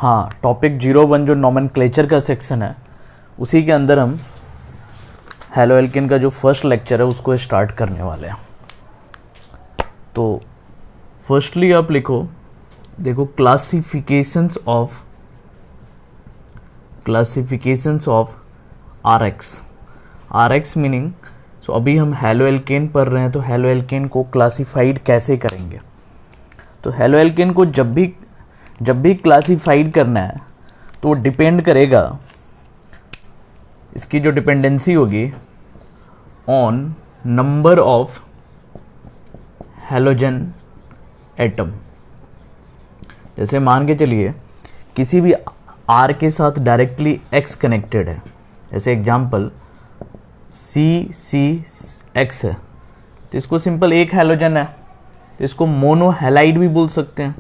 हाँ, टॉपिक 01 जो नॉमेनक्लेचर का सेक्शन है उसी के अंदर हम हेलो एल्केन का जो फर्स्ट लेक्चर है उसको स्टार्ट करने वाले हैं। तो फर्स्टली आप लिखो, देखो classifications of R X meaning, so अभी हम हेलो एल्केन पढ़ रहे हैं तो हेलो एल्केन को क्लासिफाइड कैसे करेंगे। तो हेलो एल्केन को जब भी क्लासिफाइड करना है तो वो डिपेंड करेगा, इसकी जो डिपेंडेंसी होगी on number of halogen atom. जैसे मान के चलिए किसी भी आर के साथ डायरेक्टली एक्स कनेक्टेड है, जैसे एग्जांपल CCX है तो इसको सिंपल एक हेलोजन है तो इसको मोनो हेलाइड भी बोल सकते हैं।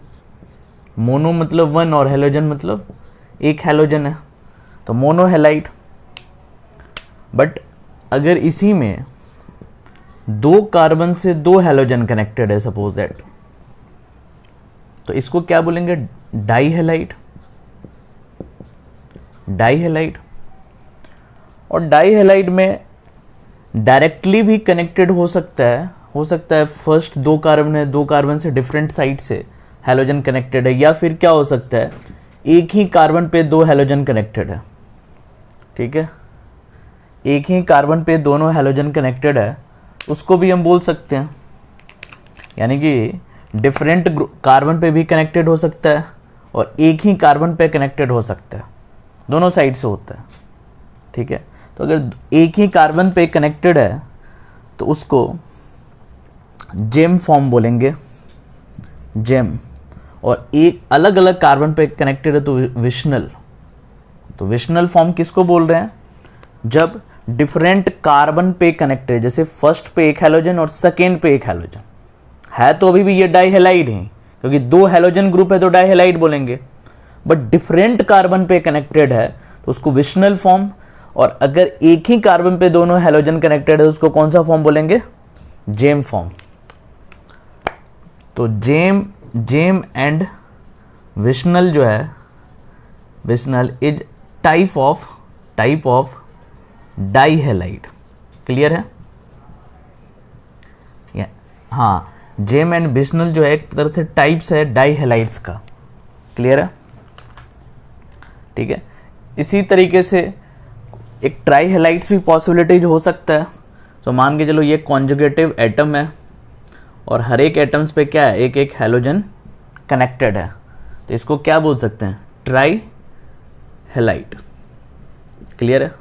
मोनो मतलब वन और हेलोजन मतलब एक हेलोजन है तो मोनो हेलाइड। बट अगर इसी में दो कार्बन से दो हेलोजन कनेक्टेड है सपोज दैट, तो इसको क्या बोलेंगे, डाई हेलाइड। और डाई हेलाइड में डायरेक्टली भी कनेक्टेड हो सकता है फर्स्ट दो कार्बन है, दो कार्बन से डिफरेंट साइड से हेलोजन कनेक्टेड है, या फिर क्या हो सकता है एक ही कार्बन पे दो हेलोजन कनेक्टेड है। ठीक है, एक ही कार्बन पे दोनों हेलोजन कनेक्टेड है उसको भी हम बोल सकते हैं, यानी कि डिफरेंट कार्बन पे भी कनेक्टेड हो सकता है और एक ही कार्बन पे कनेक्टेड हो सकता है, दोनों साइड से होता है। ठीक है, तो अगर एक ही कार्बन पे कनेक्टेड है तो उसको जेम फॉर्म बोलेंगे, जेम। और एक अलग अलग कार्बन पे कनेक्टेड है तो विशनल। तो विशनल फॉर्म किसको बोल रहे हैं, जब डिफरेंट कार्बन पे कनेक्टेड, जैसे फर्स्ट पे एक हेलोजन और सेकेंड पे एक हेलोजन है तो अभी भी ये डाईहेलाइड है, क्योंकि दो हेलोजन ग्रुप है तो डाईहेलाइड बोलेंगे। बट डिफरेंट कार्बन पे कनेक्टेड है तो उसको विशनल फॉर्म, और अगर एक ही कार्बन पे दोनों हेलोजन कनेक्टेड है उसको कौन सा फॉर्म बोलेंगे, जेम फॉर्म। तो जेम एंड विशनल जो है, विशनल is type of dihalide. Clear है? हाँ, जेम एंड विशनल जो है एक तरह से टाइप्स है डाईहेलाइड्स का। क्लियर है? ठीक है, इसी तरीके से एक ट्राईहेलाइड्स भी पॉसिबिलिटीज हो सकता है। तो मान के चलो ये कॉन्जुगेटिव एटम है और हर एक एटम्स पे क्या है, एक एक हेलोजन कनेक्टेड है, तो इसको क्या बोल सकते हैं, ट्राईहेलाइड। क्लियर है?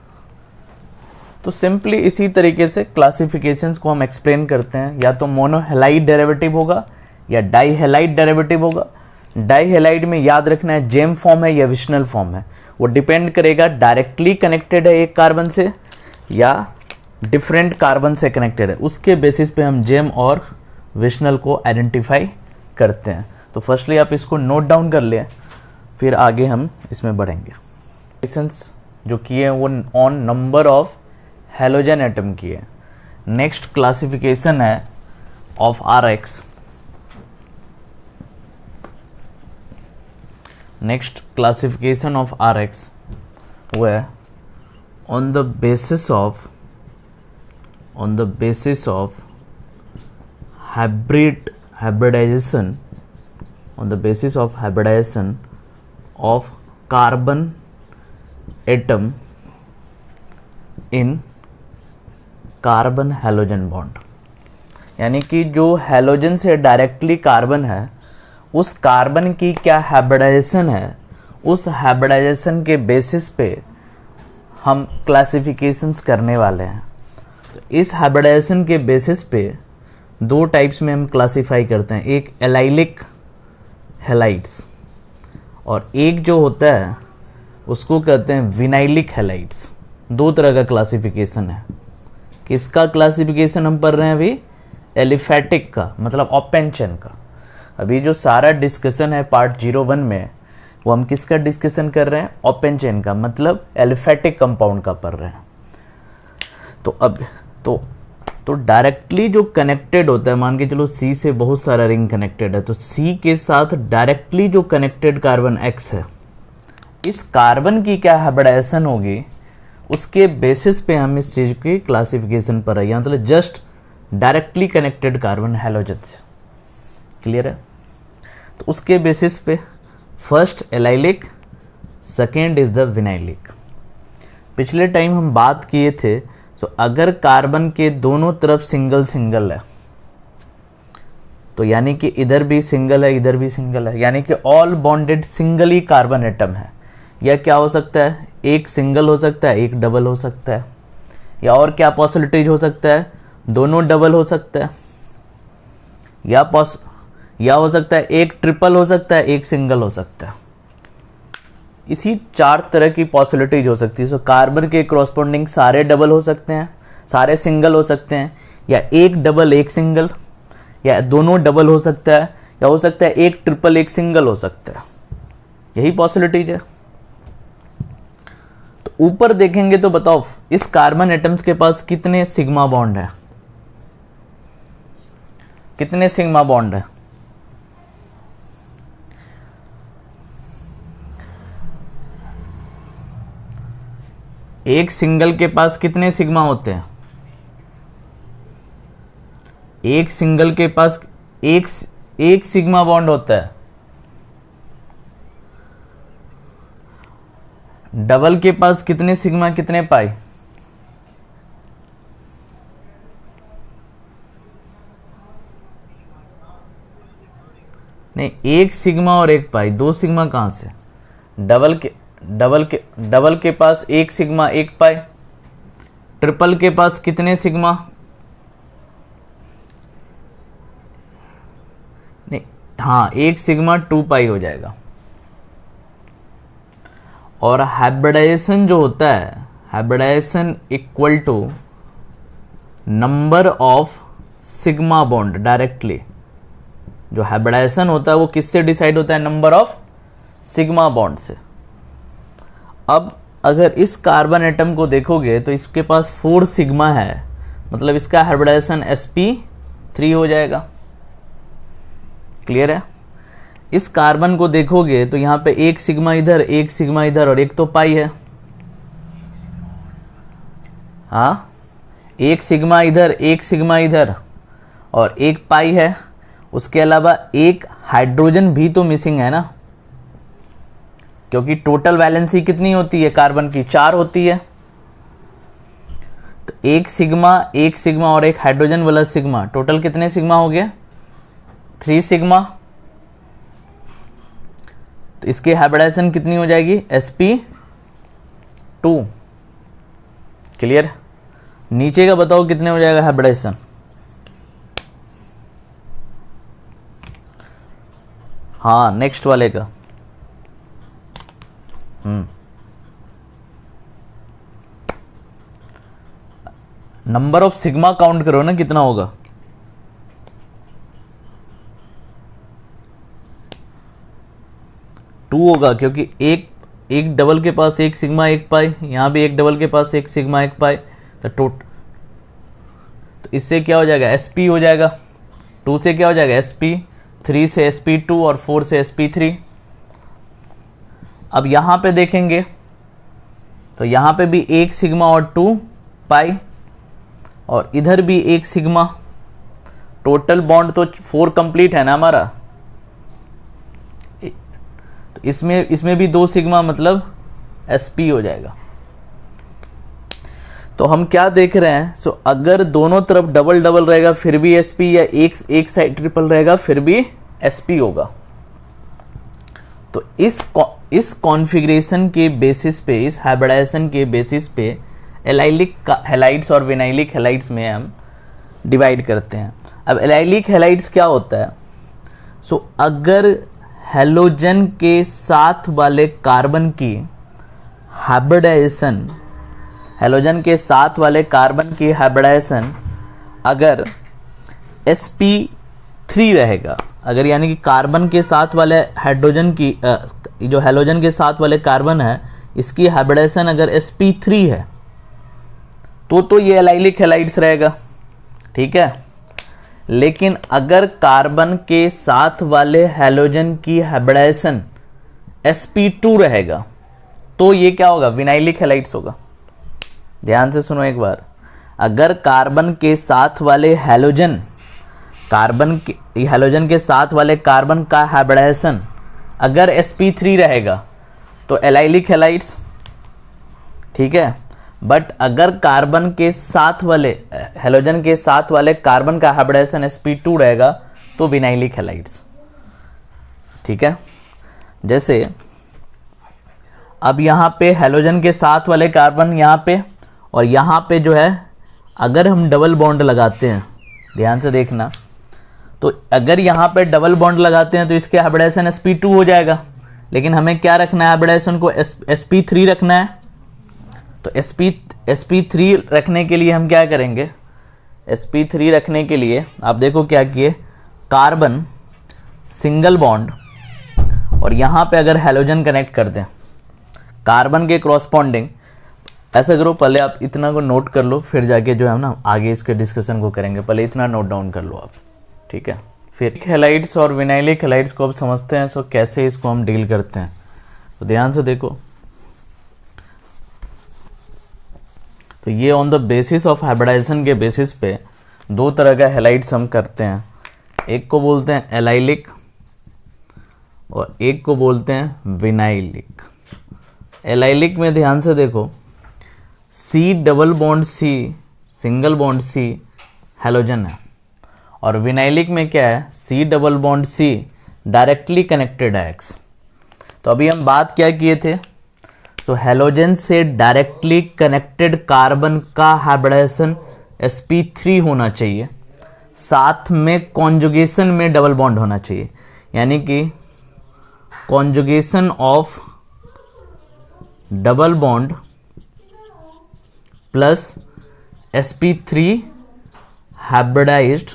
तो सिंपली इसी तरीके से क्लासिफिकेशंस को हम एक्सप्लेन करते हैं, या तो मोनोहेलाइड डेरिवेटिव होगा या डाईहेलाइड डेरिवेटिव होगा। डाईहेलाइड में याद रखना है जेम फॉर्म है या विशनल फॉर्म है, वो डिपेंड करेगा डायरेक्टली कनेक्टेड है एक कार्बन से या डिफरेंट कार्बन से कनेक्टेड है, उसके बेसिस पे हम जेम और विशनल को आइडेंटिफाई करते हैं। तो फर्स्टली आप इसको नोट डाउन कर लें, फिर आगे हम इसमें बढ़ेंगे। क्वेश्चंस जो किए हैं वो on number of halogen atom की है। नेक्स्ट क्लासिफिकेशन है of R X. Next classification of R X वो है on the basis of hybridization of carbon atom in carbon halogen bond. यानी कि जो हेलोजन से डायरेक्टली कार्बन है उस कार्बन की क्या हाइब्रिडाइजेशन है, उस हाइब्रिडाइजेशन के बेसिस पे हम क्लासिफिकेशंस करने वाले हैं। तो इस हाइब्रिडाइजेशन के बेसिस पे दो टाइप्स में हम क्लासिफाई करते हैं, एक एलाइलिक हेलाइड्स और एक जो होता है उसको कहते हैं विनाइलिक हेलाइड्स। दो तरह का क्लासिफिकेशन है। किसका क्लासिफिकेशन हम पढ़ रहे हैं अभी, एलिफैटिक का, मतलब ओपन चेन का। अभी जो सारा डिस्कशन है पार्ट 01 में वो हम किसका डिस्कशन कर रहे हैं, ओपन चेन का, मतलब एलिफैटिक कंपाउंड का पढ़ रहे हैं। तो अब तो डायरेक्टली जो कनेक्टेड होता है, मान के चलो C से बहुत सारा रिंग कनेक्टेड है, तो C के साथ डायरेक्टली जो कनेक्टेड कार्बन X है इस कार्बन की क्या हाइब्रिडाइजेशन होगी उसके बेसिस पे हम इस चीज की क्लासिफिकेशन पर आए, मतलब just directly connected carbon halogen से। क्लियर है? तो उसके बेसिस पे first allylic, second is the vinylic. पिछले टाइम हम बात किए थे, तो अगर कार्बन के दोनों तरफ सिंगल सिंगल है, तो यानी कि इधर भी सिंगल है इधर भी सिंगल है, यानी कि ऑल बॉन्डेड सिंगल ही कार्बन एटम है। या क्या हो सकता है, एक सिंगल हो सकता है एक डबल हो सकता है, या और क्या पॉसिबिलिटीज हो सकता है, दोनों डबल हो सकता है, या हो सकता है एक ट्रिपल हो सकता है एक सिंगल हो सकता है। इसी 4 तरह की पॉसिबिलिटीज हो सकती है। सो कार्बन के कॉरस्पॉन्डिंग सारे डबल हो सकते हैं, सारे सिंगल हो सकते हैं, या एक डबल एक सिंगल, या दोनों डबल हो सकता है, या हो सकता है एक ट्रिपल एक सिंगल हो सकता है। यही पॉसिबिलिटीज है। तो ऊपर देखेंगे तो बताओ इस कार्बन एटम्स के पास कितने सिग्मा बॉन्ड है, कितने सिग्मा बॉन्ड है? एक सिंगल के पास कितने सिग्मा होते हैं? एक सिंगल के पास एक सिग्मा बॉन्ड होता है। डबल के पास कितने सिग्मा कितने पाई? नहीं, एक सिग्मा और एक पाई, 2 सिग्मा कहां से? डबल के पास एक सिग्मा एक पाई, ट्रिपल के पास कितने सिग्मा? नहीं, हाँ, एक सिग्मा 2 पाई हो जाएगा। और हाइब्रिडाइजेशन जो होता है, hybridisation equal to number of sigma bond directly. जो हाइब्रिडाइजेशन होता है वो किससे डिसाइड होता है? नंबर ऑफ सिग्मा बॉन्ड से। अब अगर इस कार्बन एटम को देखोगे तो इसके पास 4 सिग्मा है, मतलब इसका हाइब्रिडाइजेशन sp3 हो जाएगा। क्लियर है? इस कार्बन को देखोगे तो यहां पे एक सिग्मा इधर एक सिग्मा इधर और एक तो पाई है। हाँ, एक सिग्मा इधर एक सिग्मा इधर और एक पाई है। उसके अलावा एक हाइड्रोजन भी तो मिसिंग है ना, क्योंकि टोटल वैलेंसी कितनी होती है कार्बन की? 4 होती है। तो एक सिग्मा और एक हाइड्रोजन वाला सिग्मा, टोटल कितने सिग्मा हो गया? 3 सिग्मा। तो इसकी हाइब्रिडाइजेशन कितनी हो जाएगी? sp2। क्लियर? नीचे का बताओ कितने हो जाएगा हाइब्रिडाइजेशन? हाँ, नेक्स्ट वाले का। नंबर ऑफ सिग्मा काउंट करो ना, कितना होगा? टू होगा, क्योंकि एक डबल के पास एक सिग्मा एक पाई, यहां भी एक डबल के पास एक सिग्मा एक पाई, तो इससे क्या हो जाएगा? sp हो जाएगा। 2 से क्या हो जाएगा? sp, 3 से sp2 और 4 से sp3। अब यहां पे देखेंगे तो यहां पे भी एक सिग्मा और 2 पाई, और इधर भी एक सिग्मा। टोटल बॉन्ड तो 4 कंप्लीट है ना हमारा। तो इसमें भी 2 सिग्मा, मतलब sp हो जाएगा। तो हम क्या देख रहे हैं? सो अगर दोनों तरफ डबल डबल रहेगा फिर भी sp, या एक साइड ट्रिपल रहेगा फिर भी sp होगा। तो इस कॉन्फ़िगरेशन के बेसिस पे, इस हाइब्रिडाइजेशन के बेसिस पे एलाइलिक हैलाइड्स और विनाइलिक हैलाइड्स में हम डिवाइड करते हैं। अब एलाइलिक हैलाइड्स क्या होता है? सो अगर हैलोजन के साथ वाले कार्बन की हाइब्रिडाइजेशन, हैलोजन के साथ वाले कार्बन की हाइब्रिडाइजेशन अगर sp3 रहेगा, अगर यानी कि कार्बन के साथ वाले हाइड्रोजन की जो हैलोजन के साथ वाले कार्बन है इसकी हाइब्रिडाइजेशन अगर sp3 है तो ये एलाइलिक हैलाइड्स रहेगा। ठीक है? लेकिन अगर कार्बन के साथ वाले हैलोजन की हाइब्रिडाइजेशन sp2 रहेगा, तो ये क्या होगा, विनाइलिक हैलाइड्स होगा। ध्यान से सुनो एक बार, अगर कार्बन के साथ वाले हैलोजन के साथ वाले कार्बन का हाइब्रिडाइजेशन अगर sp3 रहेगा तो एलाइलिक हैलाइड्स, ठीक है। बट अगर कार्बन के साथ वाले हैलोजन के साथ वाले कार्बन का हाइब्रिडाइजेशन sp2 रहेगा तो विनाइलिक हैलाइड्स, ठीक है। जैसे अब यहाँ पे हैलोजन के साथ वाले कार्बन यहाँ पे और यहाँ पे जो है, अगर हम डबल बॉन्ड लगाते हैं, ध्यान से देखना, तो अगर यहाँ पे डबल बॉन्ड लगाते हैं तो इसके हाइब्रिडाइजेशन sp2 हो जाएगा, लेकिन हमें क्या रखना है, हाइब्रिडाइजेशन को sp3 रखना है। तो sp3 रखने के लिए हम क्या करेंगे, sp3 रखने के लिए आप देखो क्या किए, कार्बन सिंगल बॉन्ड और यहाँ पे अगर हैलोजन कनेक्ट कर दें कार्बन के क्रॉसपॉन्डिंग, ऐसा करो, पहले आप इतना को नोट कर लो, फिर जाके जो है ना आगे इसके डिस्कशन को करेंगे, पहले इतना नोट डाउन कर लो आप, ठीक है। फिर हैलाइड्स और विनाइलिक हैलाइड्स को अब समझते हैं, सो कैसे इसको हम डील करते हैं। तो ध्यान से देखो, तो ये on the basis of hybridisation के बेसिस पे दो तरह का हैलाइड्स हम करते हैं, एक को बोलते हैं एलाइलिक और एक को बोलते हैं विनाइलिक। एलाइलिक में ध्यान से देखो, C double bond C single bond C halogen है, और विनाइलिक में क्या है, C double bond C directly connected है X। तो अभी हम बात क्या किए थे, तो हैलोजन से डायरेक्टली कनेक्टेड कार्बन का हाइब्रिडाइजेशन sp3 होना चाहिए, साथ में कॉन्जुगेशन में डबल बॉन्ड होना चाहिए, यानी कि conjugation of double bond plus sp3 hybridised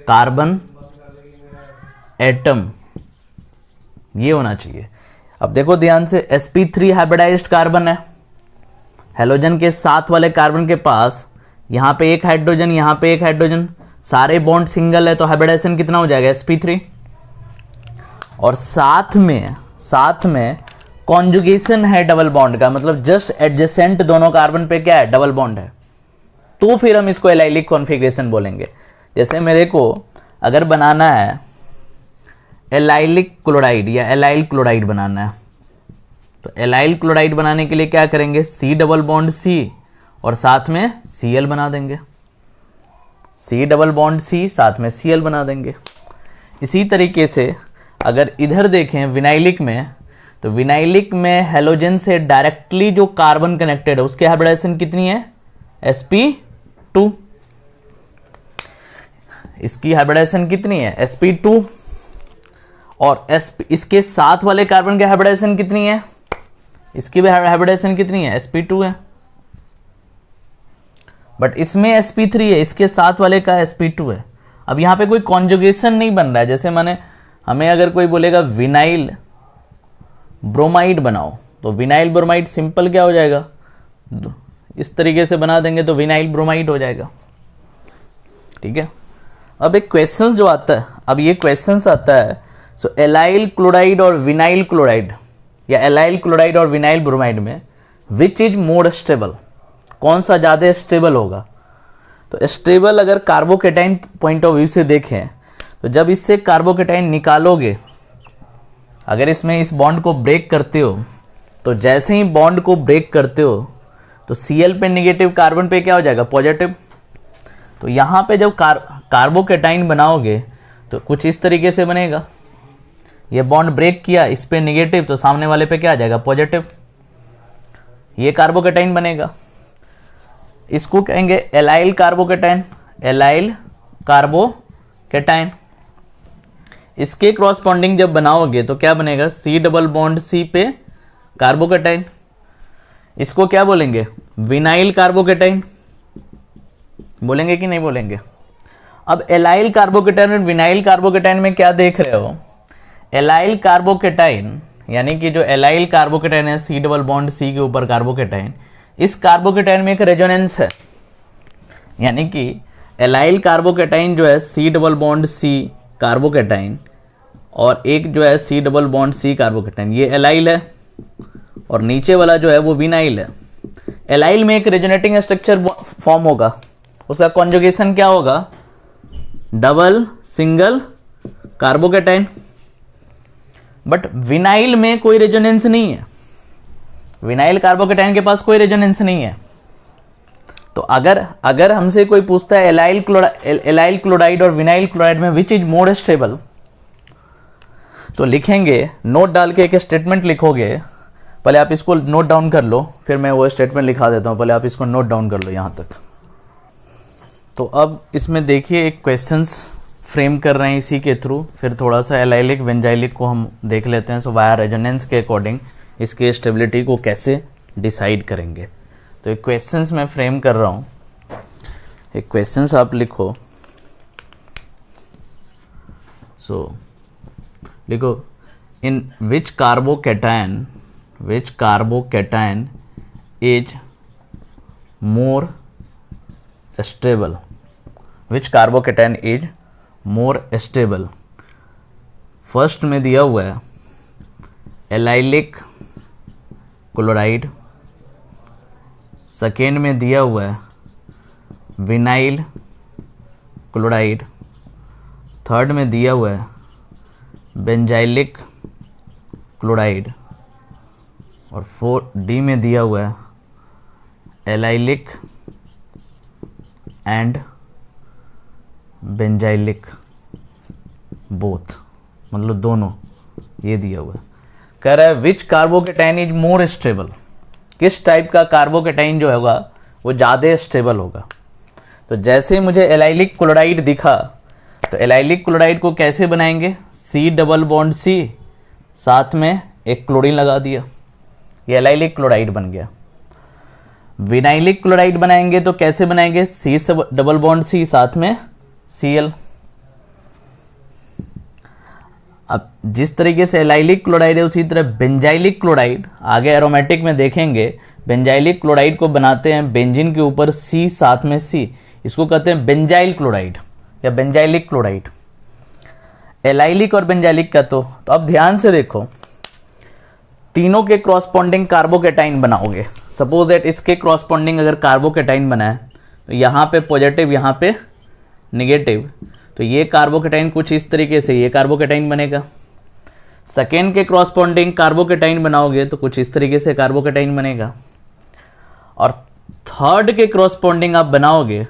carbon atom, ये होना चाहिए। अब देखो ध्यान से, sp3 हाइब्रिडाइज्ड कार्बन है, हैलोजन के साथ वाले कार्बन के पास यहाँ पे एक हाइड्रोजन, यहाँ पे एक हाइड्रोजन, सारे बॉन्ड सिंगल है, तो हाइब्रिडाइजेशन कितना हो जाएगा, sp3। और साथ में कॉन्जुगेशन है डबल बॉन्ड का, मतलब जस्ट एडजेसेंट दोनों कार्बन पे क्या है, डबल बॉन्ड है, तो फिर हम इसको एलाइलिक कॉन्फ़िगरेशन बोलेंगे। जैसे मेरे को अगर बनाना है एलाइलिक क्लोराइड या एलाइल क्लोराइड बनाना है, तो एलाइल क्लोराइड बनाने के लिए क्या करेंगे, C डबल बॉन्ड C और साथ में Cl बना देंगे, C डबल बॉन्ड C साथ में Cl बना देंगे। इसी तरीके से अगर इधर देखें विनाइलिक में, तो विनाइलिक में हैलोजन से डायरेक्टली जो कार्बन कनेक्टेड है उसकी हाइब्रिडाइजेशन कितनी है, sp2। इसकी हाइब्रिडाइजेशन कितनी है, sp2। और इसके साथ वाले कार्बन की हाइब्रिडाइजेशन कितनी है, इसकी भी हाइब्रिडाइजेशन कितनी है, sp2 है। बट इसमें sp3 है, इसके साथ वाले का sp2 है। अब यहाँ पे कोई कॉन्जुगेशन नहीं बन रहा है, जैसे माने हमें अगर कोई बोलेगा विनाइल ब्रोमाइड बनाओ, तो विनाइल ब्रोमाइड सिंपल क्या हो जाएगा, इस तरीके से बना देंगे तो विनाइल ब्रोमाइड हो जाएगा, ठीक है। अब एक क्वेश्चन जो आता है, अब ये क्वेश्चन आता है, सो एलाइल क्लोराइड और विनाइल क्लोराइड या एलाइल क्लोराइड और विनाइल ब्रोमाइड में विच इज मोर स्टेबल, कौन सा ज़्यादा स्टेबल होगा। तो स्टेबल अगर कार्बोकेटाइन पॉइंट ऑफ व्यू से देखें, तो जब इससे कार्बोकेटाइन निकालोगे, अगर इसमें इस बॉन्ड को ब्रेक करते हो, तो जैसे ही बॉन्ड को ब्रेक करते हो तो Cl पे नेगेटिव, कार्बन पे क्या हो जाएगा, पॉजिटिव। तो यहाँ पे जब कार्बोकेटाइन बनाओगे तो कुछ इस तरीके से बनेगा, ये बॉन्ड ब्रेक किया, इस पे नेगेटिव, तो सामने वाले पे क्या आ जाएगा, पॉजिटिव, ये कार्बोकेटाइन बनेगा। इसको कहेंगे एलाइल कार्बोकेटाइन, एलाइल कार्बोकेटाइन। इसके क्रॉसपॉन्डिंग जब बनाओगे तो क्या बनेगा, C डबल बॉन्ड C पे कार्बोकेटाइन, इसको क्या बोलेंगे, विनाइल कार्बोकेटाइन बोलेंगे कि नहीं बोलेंगे। अब एलाइल कार्बोकेटाइन और विनाइल कार्बोकेटाइन में क्या देख रहे हो, एलाइल कार्बोकेटाइन यानी कि जो एलाइल कार्बोकेटाइन है, C डबल बॉन्ड C के ऊपर कार्बोकेटाइन, इस कार्बोकेटाइन में एक रेजोनेंस है, यानी कि एलाइल कार्बोकेटाइन जो है C double bond C carbocation, और एक जो है C double bond C carbocation, ये एलाइल है, और नीचे वाला जो है वो विनाइल है। एलाइल में एक रेजोनेटिंग स्ट्रक्चर फॉर्म होगा, उसका कॉन्जुगेशन क्या होगा, double single carbocation. But vinyl में कोई रेजोनेंस नहीं है, विनाइल कार्बोकेटाइन के पास कोई रेजोनेंस नहीं है। तो अगर हमसे कोई पूछता है एलाइल क्लोराइड और विनाइल क्लोराइड में विच इज मोर स्टेबल, तो लिखेंगे, नोट डाल के एक स्टेटमेंट लिखोगे। पहले आप इसको नोट डाउन कर लो, फिर मैं वो स्टेटमेंट लिखा देता हूं, पहले आप इसको नोट डाउन कर लो यहां तक। तो अब इसमें देखिए एक क्वेश्चंस फ्रेम कर रहे हैं इसी के थ्रू, फिर थोड़ा सा एलाइलिक बेंजाइलिक को हम देख लेते हैं। सो वाया रेजोनेंस के अकॉर्डिंग इसके स्टेबिलिटी को कैसे डिसाइड करेंगे। तो एक क्वेश्चंस मैं फ्रेम कर रहा हूं, एक क्वेश्चंस आप लिखो। सो लिखो, in which carbocation is more stable, which carbocation is more stable. First में दिया हुआ है एलाइलिक क्लोराइड, सेकेंड में दिया हुआ है विनाइल क्लोराइड, थर्ड में दिया हुआ है बेंजाइलिक क्लोराइड, और डी में दिया हुआ है एलाइलिक एंड बेंजाइलिक बोथ, मतलब दोनों, ये दिया हुआ है। कह रहा है विच कार्बोकेटाइन इज मोर स्टेबल, किस टाइप का कार्बोकेटाइन जो होगा वो ज़्यादा स्टेबल होगा। तो जैसे ही मुझे एलाइलिक क्लोराइड दिखा, तो एलाइलिक क्लोराइड को कैसे बनाएंगे, C डबल बॉन्ड C, साथ में एक क्लोरीन लगा दिया, ये एलाइलिक क्लोराइड बन गया। विनाइलिक क्लोराइड बनाएंगे तो कैसे बनाएंगे, C डबल बॉन्ड C, साथ में Cl। अब जिस तरीके से एलाइलिक क्लोराइड है उसी तरह बेंजाइलिक क्लोराइड, आगे एरोमेटिक में देखेंगे, बेंजाइलिक क्लोराइड को बनाते हैं बेंजीन के ऊपर C साथ में C, इसको कहते हैं बेंजाइल क्लोराइड या बेंजाइलिक क्लोराइड। एलाइलिक और बेंजाइलिक का तो अब ध्यान से देखो, तीनों के क्रॉसपॉन्डिंग कार्बोकेटाइन बनाओगे। सपोज दैट इसके क्रॉसपॉन्डिंग अगर कार्बोकेटाइन बना है, तो यहाँ पे पॉजिटिव, यहाँ पे निगेटिव, तो ये कार्बोकेटाइन कुछ इस तरीके से ये कार्बोकेटाइन बनेगा। सेकेंड के क्रॉसपॉन्डिंग कार्बोकेटाइन बनाओगे तो कुछ इस तरीके से कार्बोकेटाइन बनेगा। और थर्ड के क्रॉसपॉन्डिंग आप बनाओगे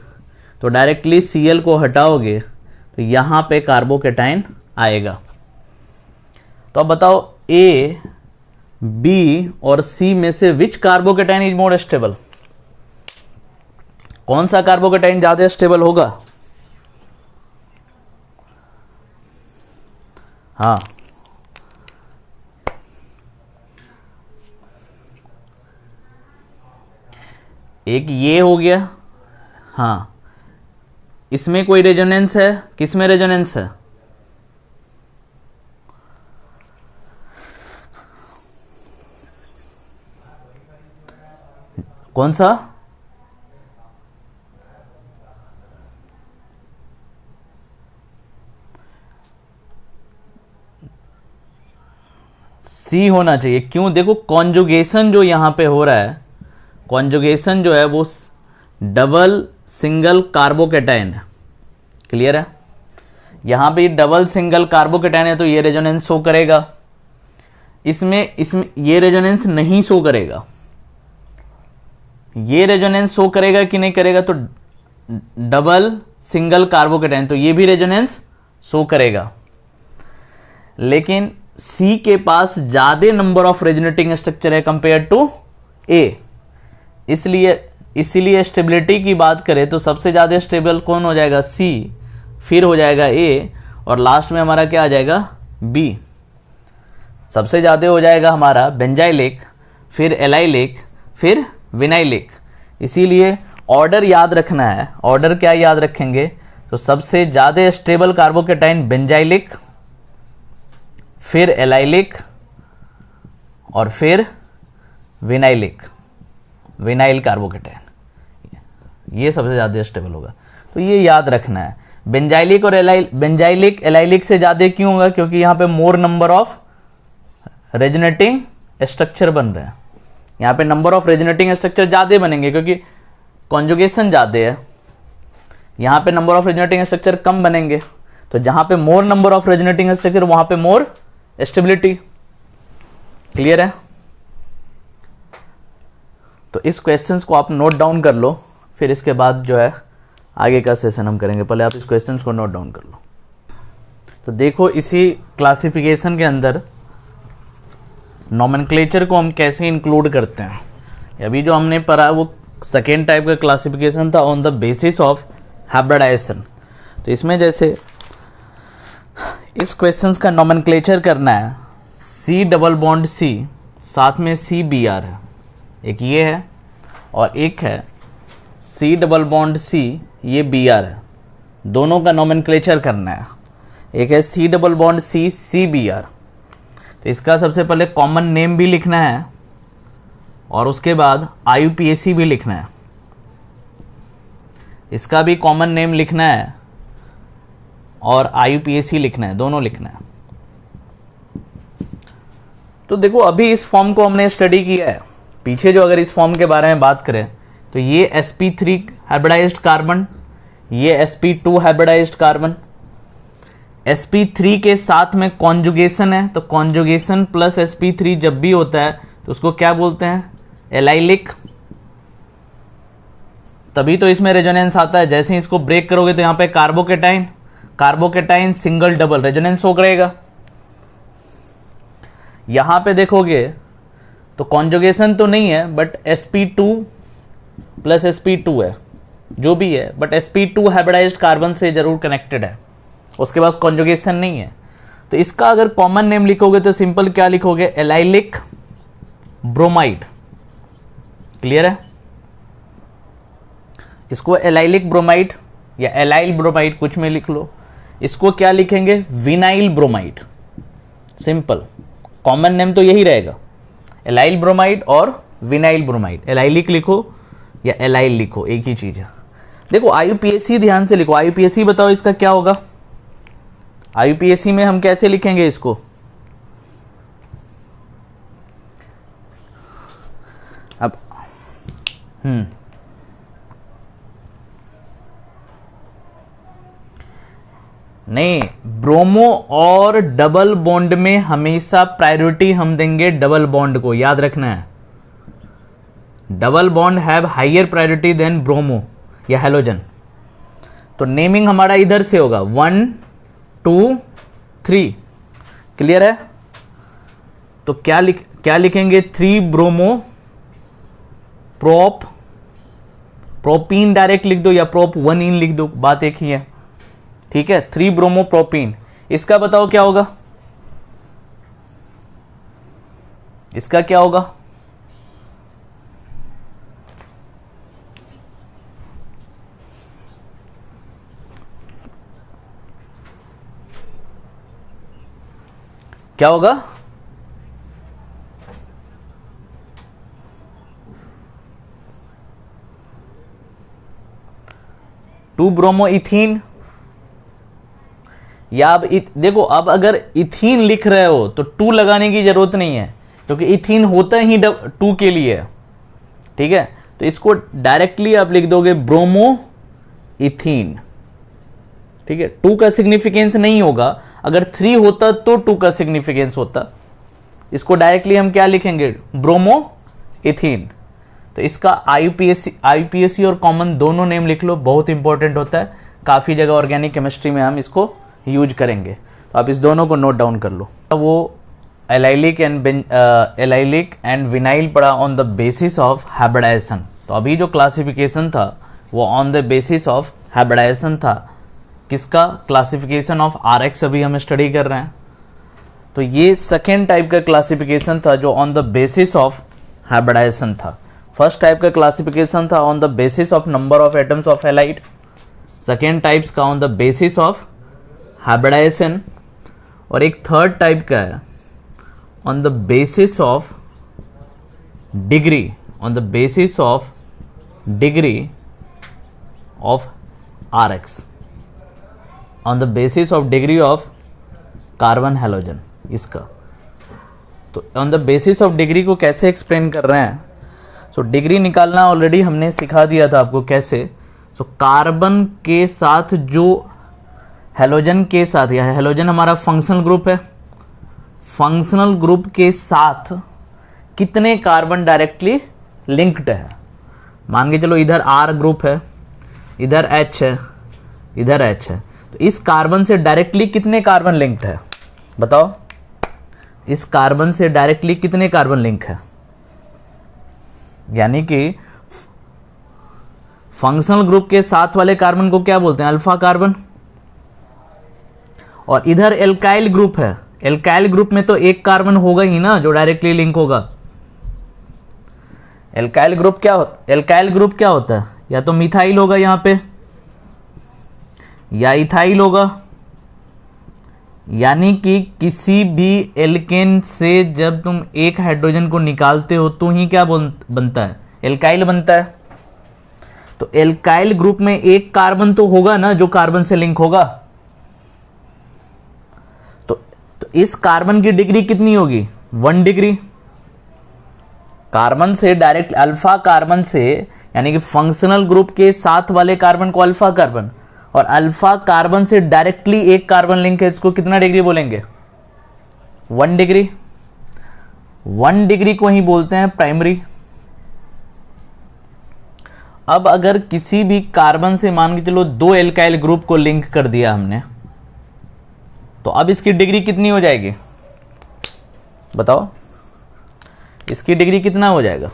तो डायरेक्टली Cl को हटाओगे तो यहाँ पे कार्बोकेटाइन आएगा। तो अब बताओ A, B और C में से विच कार्बोकेटाइन इज मोर स्टेबल, कौन सा कार्बोकेटाइन ज्यादा स्टेबल होगा। हाँ, एक ये हो गया। हाँ, इसमें कोई रेजोनेंस है, किसमें रेजोनेंस है, कौन सा, C होना चाहिए। क्यों, देखो कॉन्जुगेशन जो यहां पे हो रहा है, कॉन्जुगेशन जो है वो डबल सिंगल कार्बोकेटाइन है, क्लियर है। यहां पे डबल सिंगल कार्बोकेटाइन है तो ये रेजोनेंस शो करेगा, इसमें ये रेजोनेंस नहीं शो करेगा। ये रेजोनेंस शो करेगा कि नहीं करेगा, तो डबल सिंगल कार्बोकेटाइन, तो ये भी रेजोनेंस शो करेगा। लेकिन C के पास ज्यादा नंबर ऑफ रेजोनेटिंग स्ट्रक्चर है कंपेयर टू A, इसलिए स्टेबिलिटी की बात करें तो सबसे ज्यादा स्टेबल कौन हो जाएगा, C, फिर हो जाएगा A, और लास्ट में हमारा क्या आ जाएगा, B। सबसे ज्यादा हो जाएगा हमारा बेंजाइलिक, फिर एलाइलिक, फिर विनाइलिक। इसीलिए ऑर्डर याद रखना है। ऑर्डर क्या याद रखेंगे, तो सबसे ज्यादा स्टेबल कार्बोकेटाइन बेंजाइलिक, फिर एलाइलिक, और फिर विनाइलिक, विनाइल कार्बोकेटाइन, ये सबसे ज्यादा स्टेबल होगा। तो ये याद रखना है। बेंजाइलिक और एलाइलिक से ज्यादा क्यों होगा, क्योंकि यहां पे मोर नंबर ऑफ रेजोनेटिंग स्ट्रक्चर बन रहे हैं। यहाँ पे नंबर ऑफ रेजोनेटिंग स्ट्रक्चर ज़्यादा बनेंगे क्योंकि कॉन्जुगेशन ज़्यादा है। यहाँ पे नंबर ऑफ रेजोनेटिंग स्ट्रक्चर कम बनेंगे, तो जहाँ पे मोर नंबर ऑफ रेजोनेटिंग स्ट्रक्चर वहाँ पे मोर स्टेबिलिटी। क्लियर है? तो इस क्वेश्चंस को आप नोट डाउन कर लो, फिर इसके बाद जो है आगे का सेशन हम करेंगे। पहले आप इस क्वेश्चंस को नोट डाउन कर लो। तो देखो, इसी क्लासिफिकेशन के अंदर नॉमेनक्लेचर को हम कैसे इंक्लूड करते हैं। अभी जो हमने पढ़ा वो सेकेंड टाइप का क्लासिफिकेशन था on the basis of hybridisation. तो इसमें जैसे इस क्वेश्चंस का नॉमेनक्लेचर करना है, सी डबल बॉन्ड सी साथ में सी बी आर है, एक ये है और एक है सी डबल बॉन्ड सी, ये बी आर है। दोनों का नॉमेनक्लेचर करना है। एक है C double bond C C B R, तो इसका सबसे पहले कॉमन नेम भी लिखना है और उसके बाद IUPAC भी लिखना है। इसका भी कॉमन नेम लिखना है और IUPAC लिखना है, दोनों लिखना है। तो देखो, अभी इस फॉर्म को हमने स्टडी किया है। पीछे जो अगर इस फॉर्म के बारे में बात करें तो ये sp3 हाइब्रिडाइज्ड कार्बन, ये sp2 हाइब्रिडाइज्ड कार्बन। sp3 के साथ में कॉन्जुगेशन है, तो कॉन्जुगेशन प्लस sp3 जब भी होता है तो उसको क्या बोलते हैं? एलाइलिक। तभी तो इसमें रेजोनेंस आता है। जैसे ही इसको ब्रेक करोगे तो यहाँ पे carbocation, carbocation single double resonance हो करेगा। यहां पे देखोगे तो कॉन्जुगेशन तो नहीं है बट sp2 प्लस sp2 है, जो भी है, बट sp2 हाइब्रिडाइज्ड कार्बन से जरूर कनेक्टेड है, उसके पास कॉन्जुगेशन नहीं है। तो इसका अगर कॉमन नेम लिखोगे तो सिंपल क्या लिखोगे? Allylic bromide. क्लियर है? इसको एलाइलिक ब्रोमाइड या एलाइल ब्रोमाइड कुछ में लिख लो। इसको क्या लिखेंगे? Vinyl bromide. Simple, common name तो यही रहेगा, एलाइल ब्रोमाइड और विनाइल ब्रोमाइड। एलाइलिक लिखो या एलाइल लिखो, एक ही चीज है। देखो IUPAC ध्यान से लिखो। IUPAC बताओ इसका क्या होगा? IUPAC में हम कैसे लिखेंगे इसको? अब नहीं, ब्रोमो और डबल बॉन्ड में हमेशा प्रायोरिटी हम देंगे डबल बॉन्ड को, याद रखना है। Double bond have higher priority than bromo या हेलोजन। तो नेमिंग हमारा इधर से होगा 1 2 3। क्लियर है? तो क्या लिखेंगे? 3 ब्रोमो प्रोप, प्रोपीन डायरेक्ट लिख दो या प्रोप 1 इन लिख दो, बात एक ही है। ठीक है, 3 ब्रोमो प्रोपीन। इसका बताओ क्या होगा? इसका क्या होगा? क्या होगा? To bromo ethene. या अब देखो, अब अगर इथीन लिख रहे हो तो 2 लगाने की जरूरत नहीं है क्योंकि इथीन होता ही 2 के लिए है। ठीक है, तो इसको डायरेक्टली आप लिख दोगे ब्रोमो इथीन। ठीक है, 2 का सिग्निफिकेंस नहीं होगा। अगर 3 होता तो 2 का सिग्निफिकेंस होता। इसको डायरेक्टली हम क्या लिखेंगे? Bromo ethene. तो इसका IUPAC और कॉमन दोनों नेम लिख लो, बहुत इंपॉर्टेंट होता है। काफी जगह ऑर्गेनिक केमिस्ट्री में हम इसको यूज करेंगे, तो आप इस दोनों को नोट डाउन कर लो। वो एलाइलिक एंड विनाइल पढ़ा on the basis of hybridisation. तो अभी जो क्लासिफिकेशन था वो on the basis of hybridisation था। किसका? क्लासिफिकेशन ऑफ RX अभी हम स्टडी कर रहे हैं। तो ये सेकेंड टाइप का क्लासिफिकेशन था जो on the basis of hybridisation था। फर्स्ट टाइप का क्लासिफिकेशन था on the basis of number of atoms of halide. Second types का on the basis of hybridisation. और एक थर्ड टाइप का है on the basis of degree, on the basis of degree of RX, on the basis of degree of carbon halogen. इसका तो on the basis of degree को कैसे explain कर रहे हैं? सो डिग्री निकालना ऑलरेडी हमने सिखा दिया था आपको कैसे। सो कार्बन के साथ जो हेलोजन के साथ, या हेलोजन हमारा फंक्शनल ग्रुप है, फंक्शनल ग्रुप के साथ कितने कार्बन डायरेक्टली लिंक्ड है। मान के चलो इधर R ग्रुप है, इधर H है, इधर H है, तो इस कार्बन से डायरेक्टली कितने कार्बन लिंक्ड है बताओ? इस कार्बन से डायरेक्टली कितने कार्बन लिंक है? यानी कि फंक्शनल ग्रुप के साथ वाले कार्बन को क्या बोलते हैं? Alpha carbon. और इधर एल्काइल ग्रुप है, एल्काइल ग्रुप में तो एक कार्बन होगा ही ना जो डायरेक्टली लिंक होगा। एल्काइल ग्रुप क्या होता है? या तो मिथाइल होगा यहां पे, या इथाइल होगा। यानी कि किसी भी एल्केन से जब तुम एक हाइड्रोजन को निकालते हो तो ही क्या बनता है? एल्काइल बनता है। तो एल्काइल ग्रुप में एक कार्बन तो होगा ना जो कार्बन से लिंक होगा। तो इस कार्बन की डिग्री कितनी होगी? 1 डिग्री। कार्बन से डायरेक्ट अल्फा कार्बन से, यानी कि फंक्शनल ग्रुप के साथ वाले कार्बन को अल्फा कार्बन, और अल्फा कार्बन से डायरेक्टली एक कार्बन लिंक है, इसको कितना डिग्री बोलेंगे? 1 डिग्री। 1 डिग्री को ही बोलते हैं प्राइमरी। अब अगर किसी भी कार्बन से मान के चलो 2 एल्काइल ग्रुप को लिंक कर दिया हमने, तो अब इसकी डिग्री कितनी हो जाएगी बताओ? इसकी डिग्री कितना हो जाएगा?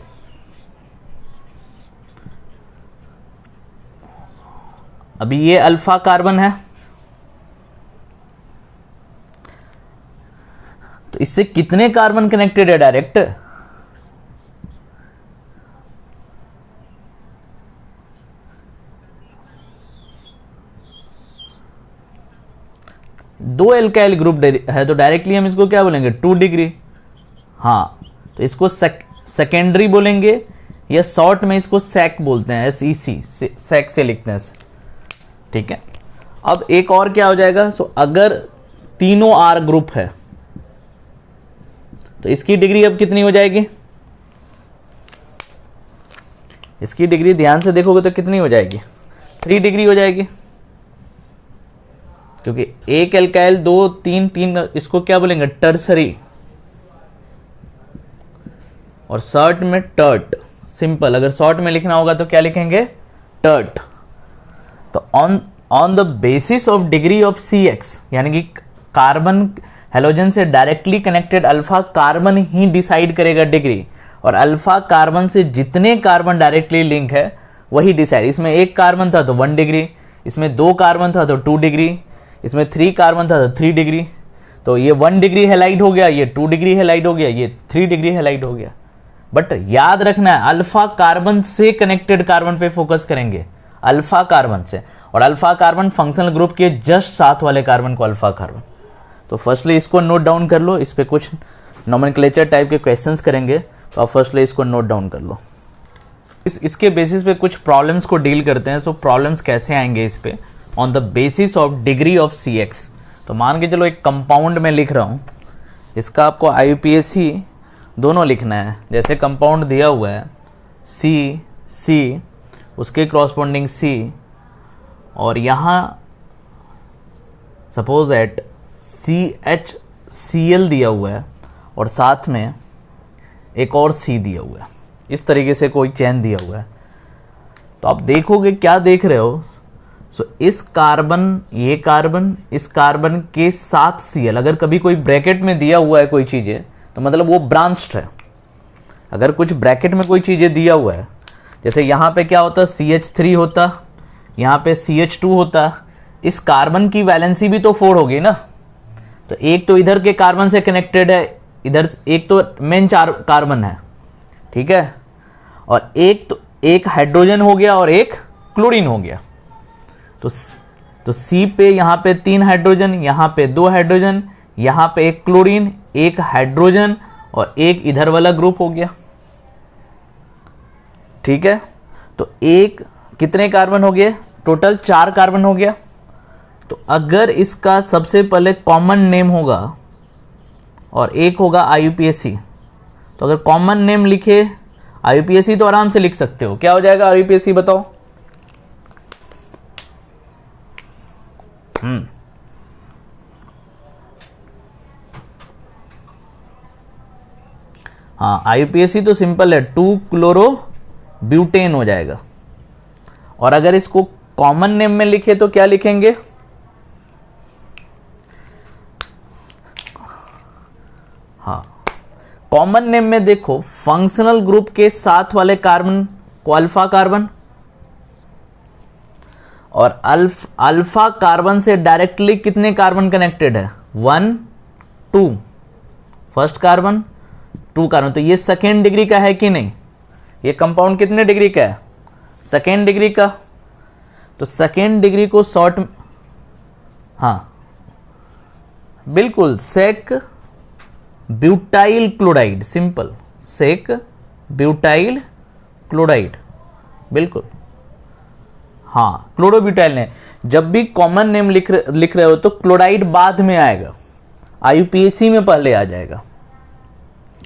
अभी ये अल्फा कार्बन है, तो इससे कितने कार्बन कनेक्टेड है डायरेक्ट? दो एल्काइल ग्रुप है तो डायरेक्टली हम इसको क्या बोलेंगे? 2 डिग्री। हाँ, तो इसको सेकेंडरी बोलेंगे, या शॉर्ट में इसको सैक बोलते हैं, SEC, सैक से लिखते हैं। ठीक है। अब एक और क्या हो जाएगा? सो अगर तीनों R ग्रुप है तो इसकी डिग्री अब कितनी हो जाएगी? इसकी डिग्री ध्यान से देखोगे तो कितनी हो जाएगी? 3 डिग्री हो जाएगी, क्योंकि एक एल्काइल 2 3, इसको क्या बोलेंगे? टर्सरी। और शॉर्ट में टर्ट, सिंपल। अगर शॉर्ट में लिखना होगा तो क्या लिखेंगे? टर्ट। तो on the basis of degree of CX, यानी कि कार्बन हेलोजन से डायरेक्टली कनेक्टेड अल्फा कार्बन ही डिसाइड करेगा डिग्री, और अल्फा कार्बन से जितने कार्बन डायरेक्टली लिंक है वही डिसाइड। इसमें एक कार्बन था तो 1 डिग्री, इसमें 2 कार्बन था तो 2 डिग्री, इसमें 3 कार्बन था तो 3 डिग्री। तो ये 1 डिग्री हेलाइड हो गया, ये 2 डिग्री हेलाइड हो गया, ये 3 डिग्री हेलाइड हो गया। बट याद रखना है, अल्फा कार्बन से कनेक्टेड कार्बन पे फोकस करेंगे, अल्फा कार्बन से। और अल्फा कार्बन फंक्शनल ग्रुप के जस्ट साथ वाले कार्बन को अल्फा कार्बन। तो फर्स्टली इसको नोट डाउन कर लो, इस पे कुछ नोमेनक्लेचर टाइप के क्वेश्चंस करेंगे, तो आप फर्स्टली इसको नोट डाउन कर लो। इसके बेसिस पे कुछ प्रॉब्लम्स को डील करते हैं। तो प्रॉब्लम्स कैसे आएंगे इस पे? On the basis of degree of CX। तो मान के चलो एक कंपाउंड में लिख रहा हूँ, इसका आपको IUPAC दोनों लिखना है। जैसे कंपाउंड दिया हुआ है C, उसके क्रॉसपोंडिंग C, और यहाँ सपोज एट CHCl दिया हुआ है, और साथ में एक और C दिया हुआ है। इस तरीके से कोई चेन दिया हुआ है। तो आप देखोगे, क्या देख रहे हो? सो इस कार्बन, ये कार्बन, इस कार्बन के साथ Cl, अगर कभी कोई ब्रैकेट में दिया हुआ है कोई चीज़ें, तो मतलब वो ब्रांच्ड है। अगर कुछ ब्रैकेट में कोई चीज़ें दिया हुआ है, जैसे यहाँ पे क्या होता? CH3 होता, यहाँ पे CH2 होता, इस कार्बन की वैलेंसी भी तो 4 होगी ना। तो एक तो इधर के कार्बन से कनेक्टेड है, इधर एक तो मेन कार्बन है, ठीक है, और एक हाइड्रोजन हो गया और एक क्लोरीन हो गया। तो C पे यहाँ पे 3 हाइड्रोजन, यहाँ पे 2 हाइड्रोजन, यहाँ पे एक क्लोरीन, एक हाइड्रोजन, और एक इधर वाला ग्रुप हो गया। ठीक है, तो एक कितने कार्बन हो गए? टोटल 4 कार्बन हो गया। तो अगर इसका सबसे पहले कॉमन नेम होगा, और एक होगा IUPAC। तो अगर कॉमन नेम लिखे IUPAC तो आराम से लिख सकते हो। क्या हो जाएगा IUPAC बताओ? हाँ, IUPAC तो सिंपल है, 2-क्लोरो-ब्यूटेन हो जाएगा। और अगर इसको कॉमन नेम में लिखे तो क्या लिखेंगे? हाँ, कॉमन नेम में देखो फंक्शनल ग्रुप के साथ वाले कार्बन को अल्फा कार्बन, और अल्फा कार्बन से डायरेक्टली कितने कार्बन कनेक्टेड है? 1 2, फर्स्ट कार्बन 2 कार्बन। तो ये सेकेंड डिग्री का है कि नहीं? ये कंपाउंड कितने डिग्री का है? सेकेंड डिग्री का। तो सेकेंड डिग्री को शॉर्ट, हाँ बिल्कुल, sec butyl chloride, simple, sec butyl chloride, बिल्कुल। हाँ, क्लोरोब्यूटाइल ने। जब भी कॉमन नेम लिख रहे हो तो क्लोराइड बाद में आएगा, IUPAC में पहले आ जाएगा।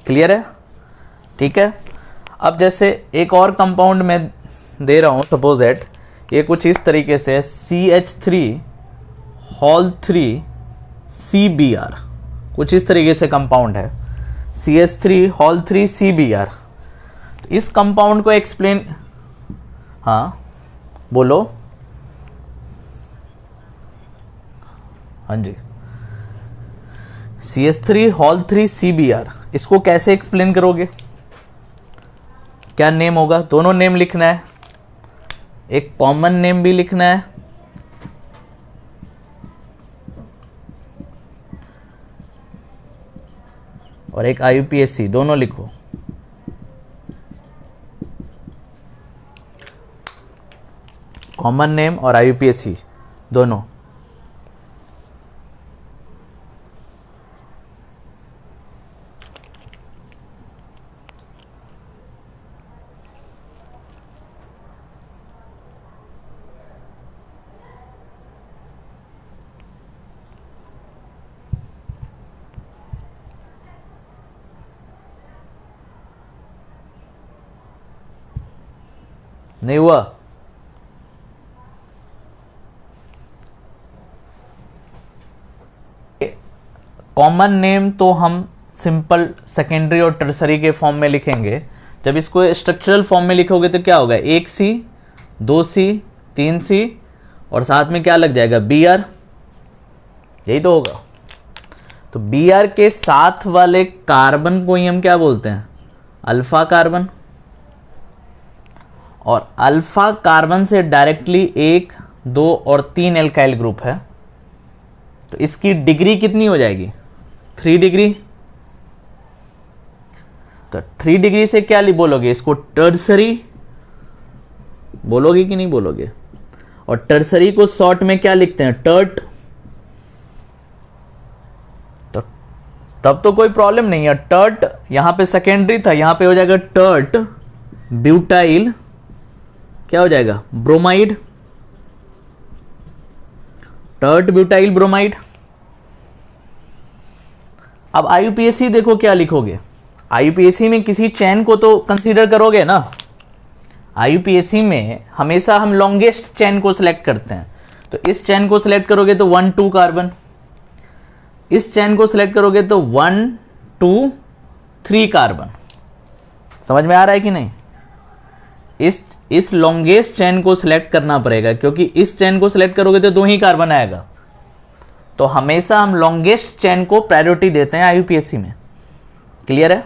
क्लियर है? ठीक है। अब जैसे एक और कंपाउंड में दे रहा हूं, सपोज दैट ये कुछ इस तरीके से CH3 कुछ इस तरीके से कंपाउंड है, CH3 तो इस कंपाउंड को एक्सप्लेन, हाँ बोलो। हाँ जी, CH3 इसको कैसे एक्सप्लेन करोगे? क्या नेम होगा? दोनों नेम लिखना है, एक कॉमन नेम भी लिखना है, और एक IUPAC, दोनों लिखो। कॉमन नेम और IUPAC दोनों। नहीं हुआ? कॉमन नेम तो हम सिंपल सेकेंडरी और टर्सरी के फॉर्म में लिखेंगे। जब इसको स्ट्रक्चरल फॉर्म में लिखोगे तो क्या होगा? 1C 2C 3C और साथ में क्या लग जाएगा? Br, यही तो होगा। तो Br के साथ वाले कार्बन को ही हम क्या बोलते हैं? Alpha carbon. और अल्फा कार्बन से डायरेक्टली 1 2 और 3 एल्काइल ग्रुप है, तो इसकी डिग्री कितनी हो जाएगी? 3 डिग्री। तो 3 डिग्री से क्या बोलोगे? इसको टर्सरी बोलोगे कि नहीं बोलोगे? और टर्सरी को शॉर्ट में क्या लिखते हैं? टर्ट। तो तब तो कोई प्रॉब्लम नहीं है। टर्ट यहां पे सेकेंडरी था, यहां पे हो जाएगा टर्ट ब्यूटाइल, क्या हो जाएगा? Bromide, tert butyl bromide. अब IUPAC देखो क्या लिखोगे? IUPAC में किसी चैन को तो कंसीडर करोगे ना। IUPAC में हमेशा हम लॉन्गेस्ट चैन को सिलेक्ट करते हैं। तो इस चैन को सिलेक्ट करोगे तो 1 2 कार्बन, इस चैन को सिलेक्ट करोगे तो 1 2 3 कार्बन। समझ में आ रहा है कि नहीं? इस लॉन्गेस्ट चैन को सिलेक्ट करना पड़ेगा, क्योंकि इस चैन को सिलेक्ट करोगे तो 2 ही कार्बन आएगा। तो हमेशा हम लॉन्गेस्ट चैन को प्रायोरिटी देते हैं IUPAC में। क्लियर है?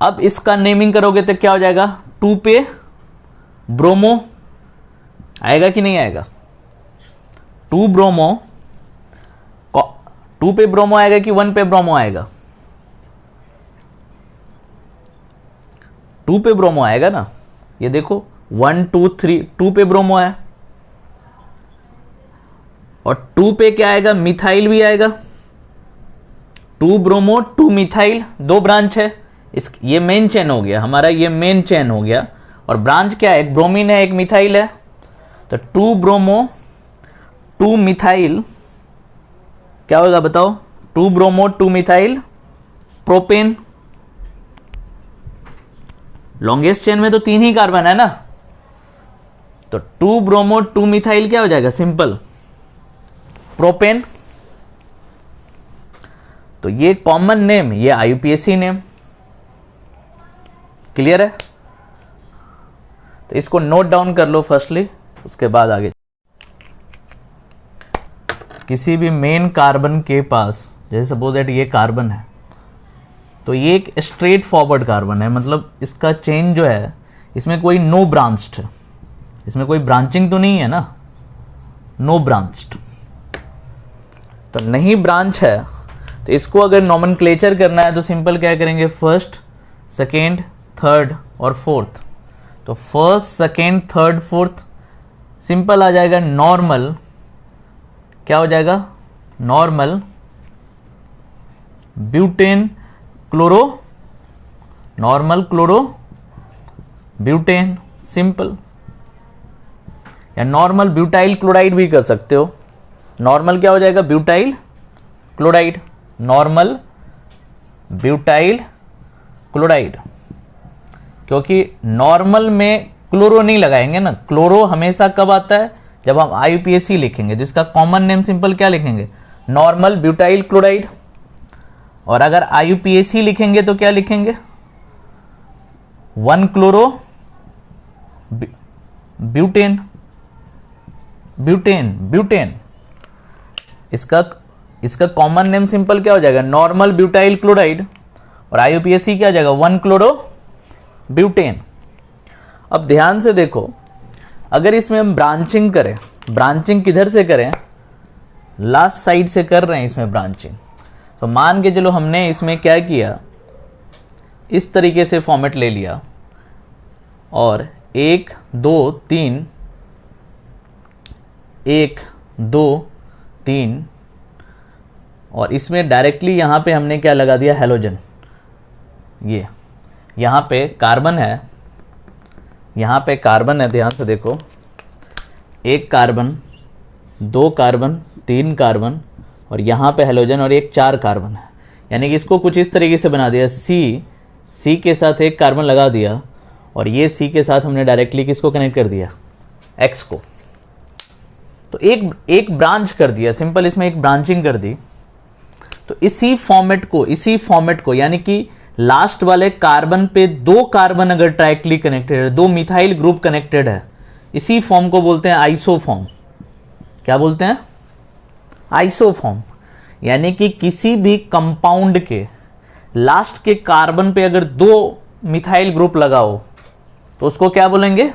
अब इसका नेमिंग करोगे तो क्या हो जाएगा? 2 पे ब्रोमो आएगा कि नहीं आएगा? 2 ब्रोमो, 2 पे ब्रोमो आएगा कि 1 पे ब्रोमो आएगा? 2 पे ब्रोमो आएगा ना। ये देखो 1 2 3, 2 पे ब्रोमो है, और 2 पे क्या आएगा? मिथाइल भी आएगा। 2 ब्रोमो 2 मिथाइल, 2 ब्रांच है। ये मेन चेन हो गया हमारा, ये मेन चेन हो गया। और ब्रांच क्या है? एक ब्रोमीन है, एक मिथाइल है। तो 2 ब्रोमो 2 मिथाइल क्या होगा बताओ? 2 bromo 2 methyl propane, longest chain में तो 3 ही कार्बन है ना, तो 2 ब्रोमो 2 मिथाइल क्या हो जाएगा, सिंपल प्रोपेन। तो ये कॉमन नेम, ये आईयूपीएसी नेम, क्लियर है। तो इसको नोट डाउन कर लो फर्स्टली, उसके बाद आगे। किसी भी मेन कार्बन के पास, जैसे सपोज दैट ये कार्बन है, तो ये एक स्ट्रेट फॉरवर्ड कार्बन है, मतलब इसका चेन जो है इसमें कोई नो ब्रांच्ड है, इसमें कोई ब्रांचिंग तो नहीं है ना, नो ब्रांच्ड। तो नहीं ब्रांच है, तो इसको अगर नॉमेनक्लेचर करना है तो सिंपल क्या करेंगे, फर्स्ट, सेकेंड, थर्ड और फोर्थ। तो first, second, third, fourth simple आ जाएगा नॉर्मल, क्या हो जाएगा, normal butane chloro, normal chloro butane, simple. या नॉर्मल ब्यूटाइल क्लोराइड भी कर सकते हो, नॉर्मल क्या हो जाएगा, butyl chloride, normal butyl chloride. क्योंकि नॉर्मल में क्लोरो नहीं लगाएंगे ना, क्लोरो हमेशा कब आता है, जब हम आईयूपीएसी लिखेंगे, जिसका कॉमन नेम सिंपल क्या लिखेंगे, नॉर्मल ब्यूटाइल क्लोराइड। और अगर आईयूपीएसी लिखेंगे तो क्या लिखेंगे, 1 क्लोरो ब्यूटेन, ब्यूटेन ब्यूटेन। इसका कॉमन नेम सिंपल क्या हो जाएगा, नॉर्मल ब्यूटाइल क्लोराइड। और आईयूपीएसी क्या हो जाएगा, 1 क्लोरो ब्यूटेन। अब ध्यान से देखो, अगर इसमें हम ब्रांचिंग करें, ब्रांचिंग किधर से करें, लास्ट साइड से कर रहे हैं इसमें ब्रांचिंग, तो मान के चलो हमने इसमें क्या किया, इस तरीके से फॉर्मेट ले लिया और 1 2 3, 1 2 3, और इसमें डायरेक्टली यहां पे हमने क्या लगा दिया, हैलोजन। ये यहां पे कार्बन है, यहां पे कार्बन है, ध्यान से देखो, 1 कार्बन, 2 कार्बन, 3 कार्बन, और यहां पे हैलोजन, और एक 4 कार्बन है। यानी कि इसको कुछ इस तरीके से बना दिया, सी के साथ 1 कार्बन लगा दिया, और ये सी के साथ हमने डायरेक्टली किसको कनेक्ट कर दिया, एक्स को। तो एक ब्रांच कर दिया, सिंपल इसमें एक ब्रांचिंग कर दी। तो इसी फॉर्मेट को यानी कि लास्ट वाले कार्बन पे 2 कार्बन अगर डायरेक्टली कनेक्टेड है, 2 मिथाइल ग्रुप कनेक्टेड है, इसी फॉर्म को बोलते हैं आइसोफॉर्म। क्या बोलते हैं, आइसोफॉर्म। यानी कि किसी भी कंपाउंड के लास्ट के कार्बन पे अगर 2 मिथाइल ग्रुप लगाओ तो उसको क्या बोलेंगे,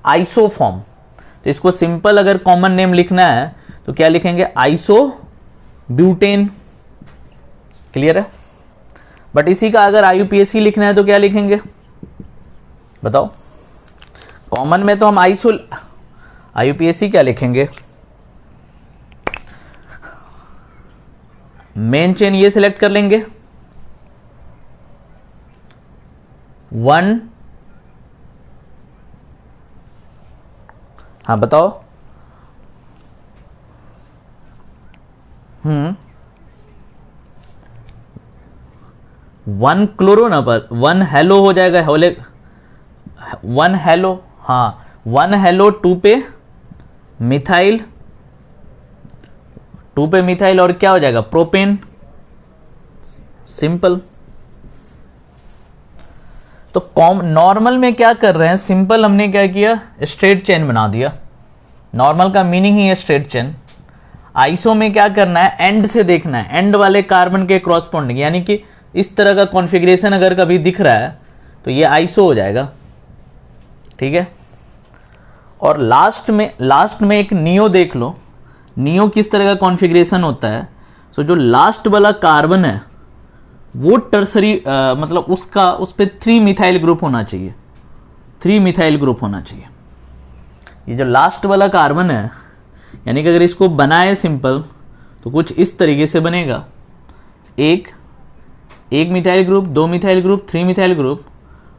आइसोफॉर्म। तो इसको सिंपल अगर कॉमन नेम लिखना है तो क्या लिखेंगे, आइसो ब्यूटेन, क्लियर है। बट इसी का अगर आईयूपीएसी लिखना है तो क्या लिखेंगे, बताओ। कॉमन में तो हम आईयूपीएसी क्या लिखेंगे, मेन चेन ये सिलेक्ट कर लेंगे, 1, हाँ बताओ, 1 क्लोरो ना, पर 1 हेलो हो जाएगा, 1 हेलो, हाँ 1 हेलो, 2 पे मिथाइल, 2 पे मिथाइल, और क्या हो जाएगा, प्रोपेन, सिंपल। तो नॉर्मल में क्या कर रहे हैं, सिंपल हमने क्या किया, स्ट्रेट चेन बना दिया। नॉर्मल का मीनिंग ही है स्ट्रेट चेन। आइसो में क्या करना है, एंड से देखना है, एंड वाले कार्बन के क्रॉसपोंडिंग, यानी कि इस तरह का कॉन्फ़िगरेशन अगर कभी दिख रहा है तो ये आइसो हो जाएगा, ठीक है। और लास्ट में एक नियो देख लो, नियो किस तरह का कॉन्फ़िगरेशन होता है। तो जो लास्ट वाला कार्बन है वो टर्सरी मतलब उस पे 3 मिथाइल ग्रुप होना चाहिए, 3 मिथाइल ग्रुप होना चाहिए। ये जो लास्ट वाला कार्बन है, यानी कि अगर इसको बनाए सिंपल तो कुछ इस तरीके से बनेगा, एक methyl group, 2 methyl group, 3 methyl group,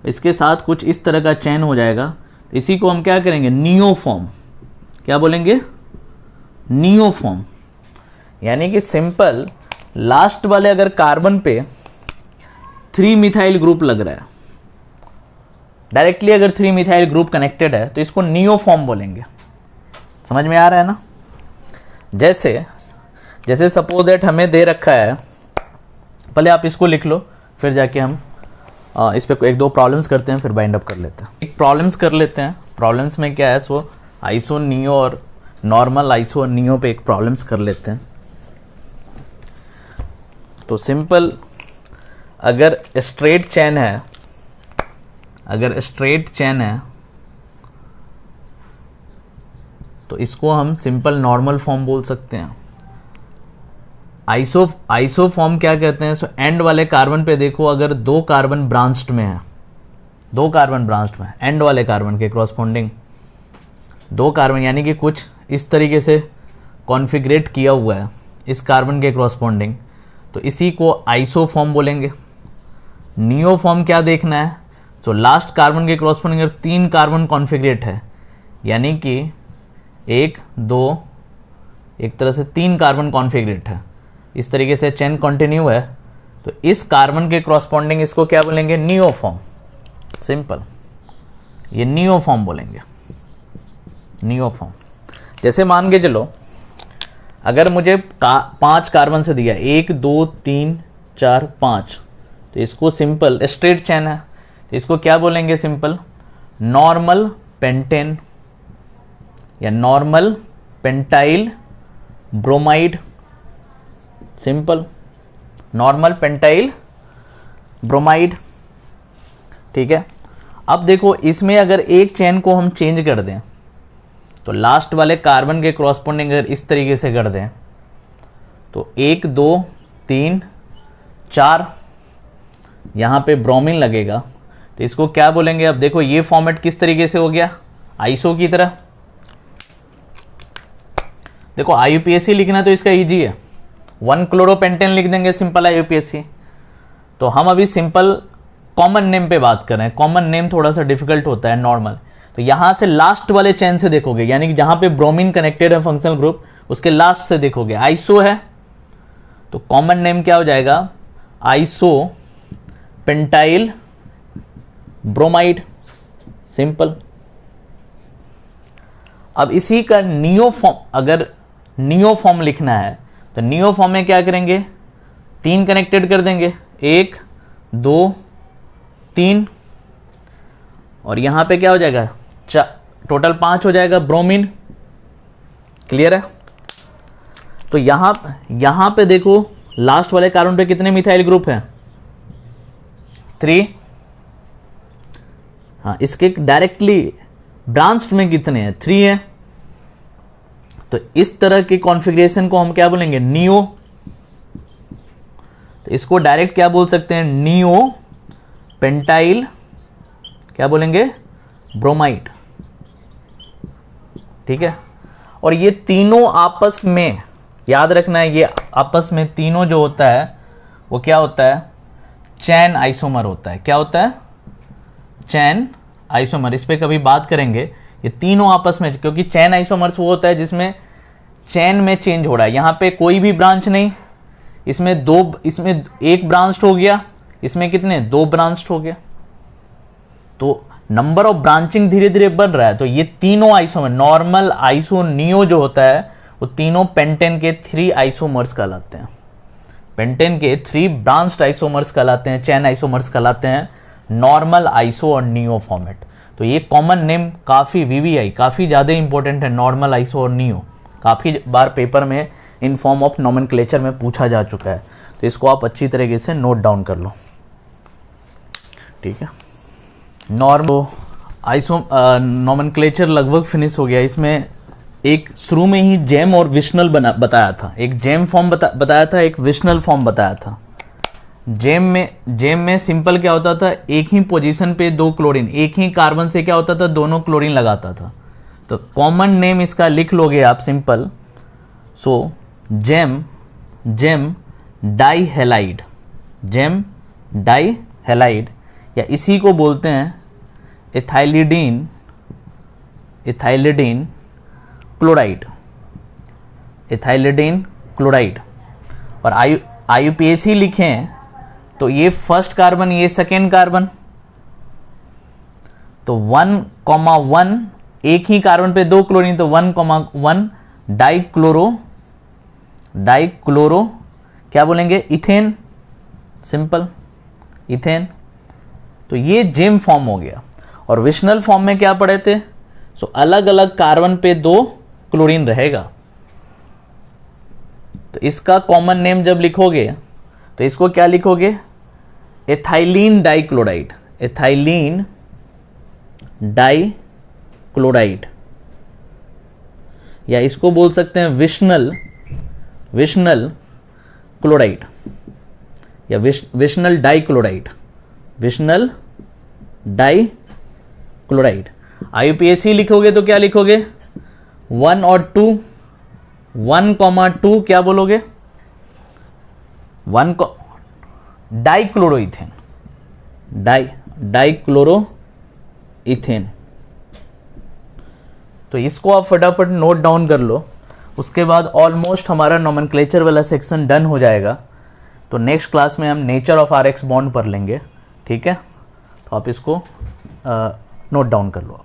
इसके साथ कुछ इस तरह का चेन हो जाएगा। इसी को हम क्या करेंगे, नियोफॉर्म। क्या बोलेंगे, नियोफॉर्म। यानी कि सिंपल लास्ट वाले अगर कार्बन पे 3 मिथाइल ग्रुप लग रहा है, डायरेक्टली अगर 3 मिथाइल ग्रुप कनेक्टेड है तो इसको नियो फॉर्म बोलेंगे। समझ में आ रहा है ना? जैसे सपोज दैट हमें दे रखा है, पहले आप इसको लिख लो, फिर जाके हम इस पे एक दो प्रॉब्लम्स करते हैं, फिर बाइंड अप कर लेते हैं। एक प्रॉब्लम्स कर लेते हैं। प्रॉब्लम्स में क्या है, सो आइसो नियो और नॉर्मल आइसो और नियो पे एक प्रॉब्लम्स कर लेते हैं। तो सिंपल, अगर स्ट्रेट चेन है तो इसको हम सिंपल नॉर्मल फॉर्म बोल सकते हैं। आइसो फॉर्म क्या कहते हैं? सो एंड वाले कार्बन पे देखो, अगर 2 कार्बन ब्रांच्ड में है, 2 कार्बन ब्रांच्ड में, एंड वाले कार्बन के कॉरस्पॉन्डिंग 2 कार्बन, यानी कि कुछ इस तरीके से कॉन्फ़िगरेट किया हुआ है इस कार्बन के कॉरस्पॉन्डिंग, तो इसी को आइसो फॉर्म बोलेंगे। नियो फॉर्म क्या देखना है? तो लास्ट कार्बन के कॉरस्पॉन्डिंग अगर 3 कार्बन कॉन्फ़िगरेट है, यानी कि 1 2, एक तरह से 3 कार्बन कॉन्फ़िगरेट है, इस तरीके से चेन कंटिन्यू है, तो इस कार्बन के कॉरस्पॉन्डिंग इसको क्या बोलेंगे? Neo form. सिंपल, ये नियो फॉर्म बोलेंगे, नियो फॉर्म। जैसे मान के चलो, अगर मुझे 5 कार्बन से दिया, 1 2 3 4 5, तो इसको सिंपल स्ट्रेट चेन है, तो इसको क्या बोलेंगे? सिंपल नॉर्मल पेंटेन या normal pentyl bromide. Simple normal pentyl bromide. ठीक है। अब देखो, इसमें अगर एक चेन को हम चेंज कर दें, तो लास्ट वाले कार्बन के कॉरस्पॉन्डिंग अगर इस तरीके से कर दें, तो 1 2 3 4 यहाँ पे ब्रोमीन लगेगा, तो इसको क्या बोलेंगे? अब देखो, ये फॉर्मेट किस तरीके से हो गया? आइसो की तरह। देखो, आईयूपीएसी लिखना तो इसका इजी है, 1 क्लोरोपेंटेन लिख देंगे, सिंपल आईयूपीएसी। तो हम अभी सिंपल कॉमन नेम पे बात कर रहे हैं। कॉमन नेम थोड़ा सा डिफिकल्ट होता है, नॉर्मल। तो यहां से लास्ट वाले चेन से देखोगे, यानी कि जहां पे ब्रोमीन कनेक्टेड है फंक्शनल ग्रुप, उसके लास्ट से देखोगे आइसो है, तो कॉमन नेम क्या हो जाएगा? Iso pentyl bromide. सिंपल। अब इसी का नियो फॉर्म, अगर नियो फॉर्म लिखना है तो नियो फॉर्म में क्या करेंगे? 3 कनेक्टेड कर देंगे, 1 2 3, और यहां पे क्या हो जाएगा? टोटल 5 हो जाएगा ब्रोमीन। क्लियर है? तो यहां पे देखो, लास्ट वाले कार्बन पे कितने मिथाइल ग्रुप है? 3। हाँ, इसके डायरेक्टली ब्रांच्ड में कितने हैं? 3 है। तो इस तरह की कॉन्फ़िगरेशन को हम क्या बोलेंगे? नियो। तो इसको डायरेक्ट क्या बोल सकते हैं? नियो पेंटाइल, क्या बोलेंगे? ब्रोमाइड। ठीक है। और ये तीनों आपस में, याद रखना है, ये आपस में तीनों जो होता है वो क्या होता है? चैन आइसोमर होता है। क्या होता है? चैन आइसोमर। इस पे कभी बात करेंगे। ये तीनों आपस में, क्योंकि चैन आइसोमर्स वो होता है जिसमें चैन में चेंज हो रहा है। यहां पे कोई भी ब्रांच नहीं, इसमें 1 ब्रांच हो गया, इसमें कितने? 2 ब्रांच हो गया, तो नंबर ऑफ ब्रांचिंग धीरे धीरे बढ़ रहा है। तो ये तीनों आइसोमर, नॉर्मल आइसो नियो जो होता है, वो तीनों पेंटेन के 3 आइसोमर्स कहलाते हैं। पेंटेन के 3 ब्रांच्ड आइसोमर्स कहलाते हैं, चैन आइसोमर्स कहलाते हैं, नॉर्मल आइसो और नियो फॉर्मेट। तो ये कॉमन नेम काफ़ी वीवीआई काफ़ी ज़्यादा इंपॉर्टेंट है, नॉर्मल आइसो और नियो। काफ़ी बार पेपर में इन फॉर्म ऑफ नोमेनक्लेचर में पूछा जा चुका है, तो इसको आप अच्छी तरीके से नोट डाउन कर लो। ठीक है। नॉर्मल आइसो नोमेनक्लेचर लगभग फिनिश हो गया। इसमें एक शुरू में ही जेम और विशनल बताया था, एक जेम फॉर्म बताया था, एक विशनल फॉर्म बताया था। जेम में सिंपल क्या होता था? एक ही पोजीशन पे 2 क्लोरीन, एक ही कार्बन से क्या होता था? दोनों क्लोरीन लगाता था। तो कॉमन नेम इसका लिख लोगे आप simple. So gem di halide, gem di halide, या इसी को बोलते हैं इथाइलिडीन क्लोराइड, इथाइलिडीन क्लोराइड। और आईयूपीएसी लिखें तो ये फर्स्ट कार्बन, ये सेकेंड कार्बन, तो 1,1 एक ही कार्बन पे 2 क्लोरीन, तो 1,1 डाइक्लोरो क्या बोलेंगे, इथेन, सिंपल इथेन। तो ये जेम फॉर्म हो गया। और विशनल फॉर्म में क्या पढ़े थे, सो अलग अलग कार्बन पे 2 क्लोरीन रहेगा। तो इसका कॉमन नेम जब लिखोगे तो इसको क्या लिखोगे, एथाइलिन डाइक्लोराइड, एथाइलिन डाइक्लोराइड, या इसको बोल सकते हैं विशनल क्लोराइड या विशनल डाइक्लोराइड, विशनल डाइक्लोराइड। IUPAC लिखोगे तो क्या लिखोगे, 1 और 2, 1,2 क्या बोलोगे, 1 डाइक्लोरोइथेन, डाइक्लोरोइथेन। तो इसको आप फटाफट नोट डाउन कर लो। उसके बाद ऑलमोस्ट हमारा नोमेनक्लेचर वाला सेक्शन डन हो जाएगा। तो नेक्स्ट क्लास में हम नेचर ऑफ RX बॉन्ड पढ़ लेंगे, ठीक है। तो आप इसको नोट डाउन कर लो।